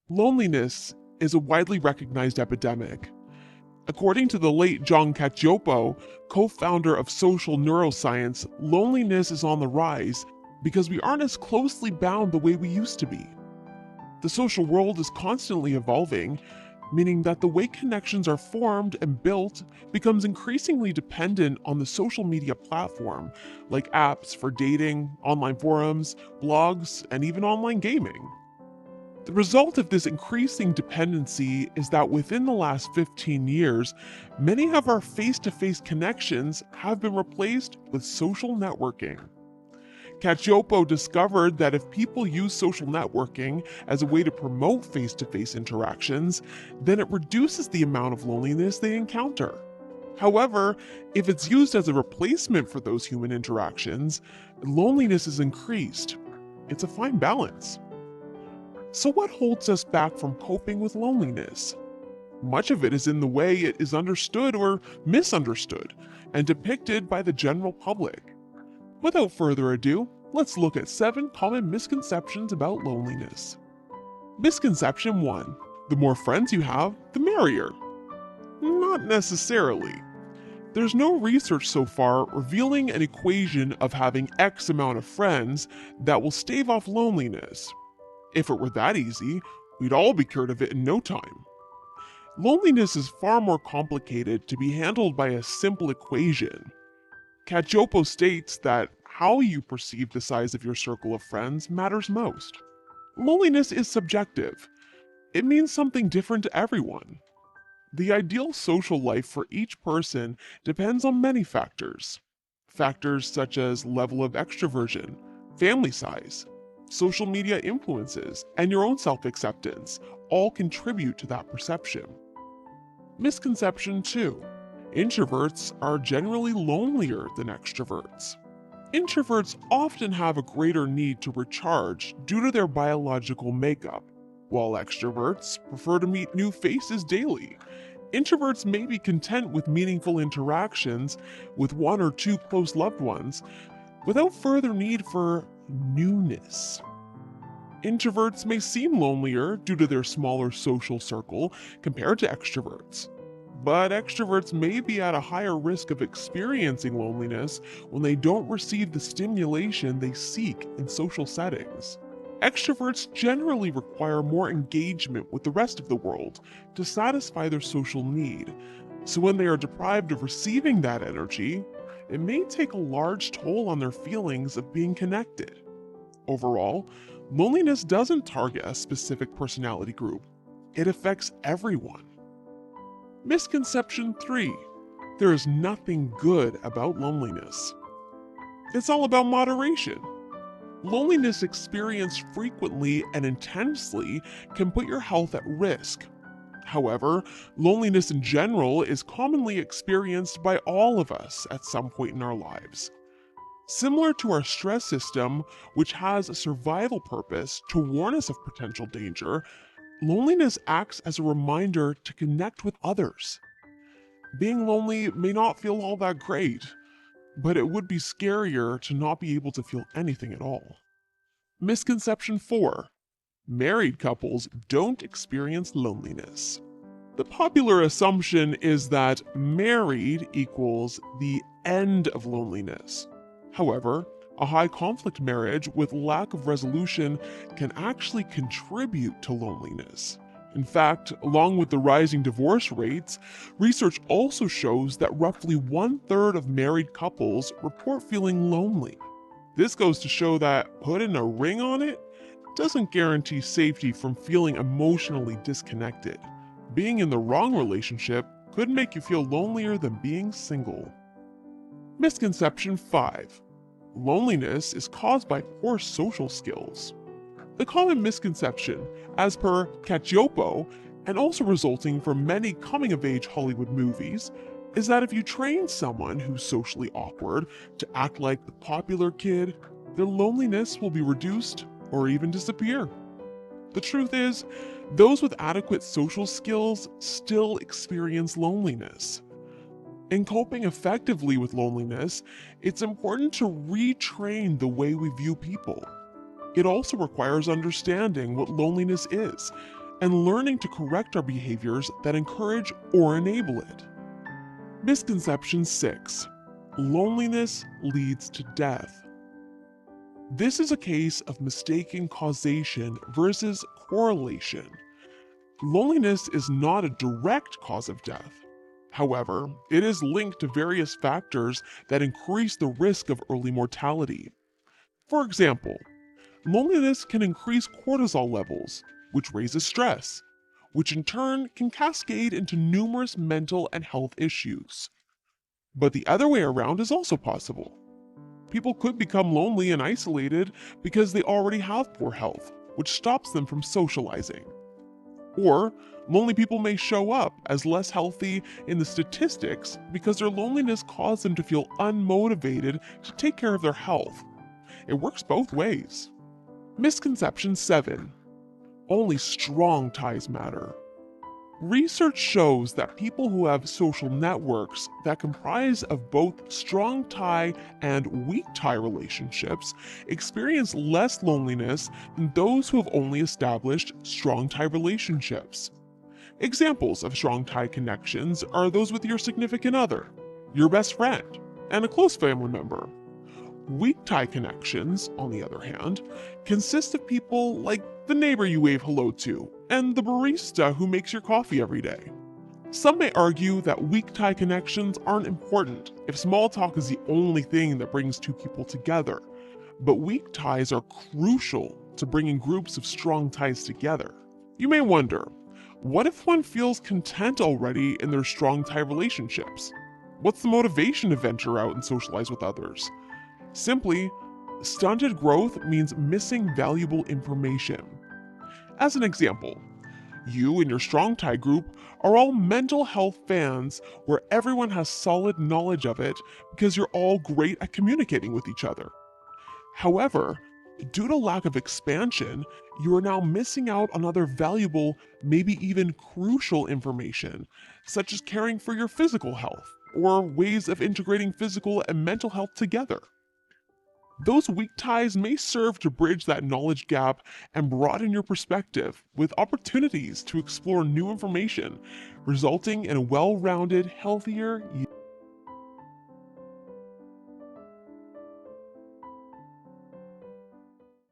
Loneliness is a widely recognized epidemic. According to the late John Cacioppo, co-founder of social neuroscience, loneliness is on the rise because we aren't as closely bound the way we used to be. The social world is constantly evolving, meaning that the way connections are formed and built becomes increasingly dependent on the social media platform, like apps for dating, online forums, blogs, and even online gaming. The result of this increasing dependency is that within the last 15 years, many of our face to face connections have been replaced with social networking. Cacioppo discovered that if people use social networking as a way to promote face to face interactions, then it reduces the amount of loneliness they encounter. However, if it's used as a replacement for those human interactions, loneliness is increased. It's a fine balance. So, what holds us back from coping with loneliness? Much of it is in the way it is understood or misunderstood and depicted by the general public. Without further ado, let's look at 7 common misconceptions about loneliness. Misconception 1: the more friends you have, the merrier. Not necessarily. There's no research so far revealing an equation of having X amount of friends that will stave off loneliness. If it were that easy, we'd all be cured of it in no time. Loneliness is far more complicated to be handled by a simple equation. Cacioppo states that how you perceive the size of your circle of friends matters most. Loneliness is subjective. It means something different to everyone. The ideal social life for each person depends on many factors. Factors such as level of extroversion, family size, social media influences, and your own self-acceptance all contribute to that perception. Misconception 2: introverts are generally lonelier than extroverts. Introverts often have a greater need to recharge due to their biological makeup, while extroverts prefer to meet new faces daily. Introverts may be content with meaningful interactions with 1 or 2 close loved ones without further need for newness. Introverts may seem lonelier due to their smaller social circle compared to extroverts. But extroverts may be at a higher risk of experiencing loneliness when they don't receive the stimulation they seek in social settings. Extroverts generally require more engagement with the rest of the world to satisfy their social need, so when they are deprived of receiving that energy, it may take a large toll on their feelings of being connected. Overall, loneliness doesn't target a specific personality group, it affects everyone. Misconception 3: there is nothing good about loneliness. It's all about moderation. Loneliness experienced frequently and intensely can put your health at risk. However, loneliness in general is commonly experienced by all of us at some point in our lives. Similar to our stress system, which has a survival purpose to warn us of potential danger, loneliness acts as a reminder to connect with others. Being lonely may not feel all that great, but it would be scarier to not be able to feel anything at all. Misconception 4: married couples don't experience loneliness. The popular assumption is that married equals the end of loneliness. However, a high conflict marriage with lack of resolution can actually contribute to loneliness. In fact, along with the rising divorce rates, research also shows that roughly 1/3 of married couples report feeling lonely. This goes to show that putting a ring on it doesn't guarantee safety from feeling emotionally disconnected. Being in the wrong relationship could make you feel lonelier than being single. Misconception 5: loneliness is caused by poor social skills. The common misconception, as per Cacioppo, and also resulting from many coming-of-age Hollywood movies, is that if you train someone who's socially awkward to act like the popular kid, their loneliness will be reduced or even disappear. The truth is, those with adequate social skills still experience loneliness. In coping effectively with loneliness, it's important to retrain the way we view people. It also requires understanding what loneliness is and learning to correct our behaviors that encourage or enable it. Misconception 6. Loneliness leads to death. This is a case of mistaking causation versus correlation. Loneliness is not a direct cause of death. However, it is linked to various factors that increase the risk of early mortality. For example, loneliness can increase cortisol levels, which raises stress, which in turn can cascade into numerous mental and health issues. But the other way around is also possible. People could become lonely and isolated because they already have poor health, which stops them from socializing. Or, lonely people may show up as less healthy in the statistics because their loneliness caused them to feel unmotivated to take care of their health. It works both ways. Misconception 7. Only strong ties matter. Research shows that people who have social networks that comprise of both strong tie and weak tie relationships experience less loneliness than those who have only established strong tie relationships. Examples of strong tie connections are those with your significant other, your best friend, and a close family member. Weak tie connections, on the other hand, consist of people like the neighbor you wave hello to and the barista who makes your coffee every day. Some may argue that weak tie connections aren't important if small talk is the only thing that brings two people together, but weak ties are crucial to bringing groups of strong ties together. You may wonder, what if one feels content already in their strong tie relationships? What's the motivation to venture out and socialize with others? Simply, stunted growth means missing valuable information. As an example, you and your strong tie group are all mental health fans where everyone has solid knowledge of it because you're all great at communicating with each other. However, due to lack of expansion, you are now missing out on other valuable, maybe even crucial information, such as caring for your physical health or ways of integrating physical and mental health together. Those weak ties may serve to bridge that knowledge gap and broaden your perspective with opportunities to explore new information, resulting in a well-rounded, healthier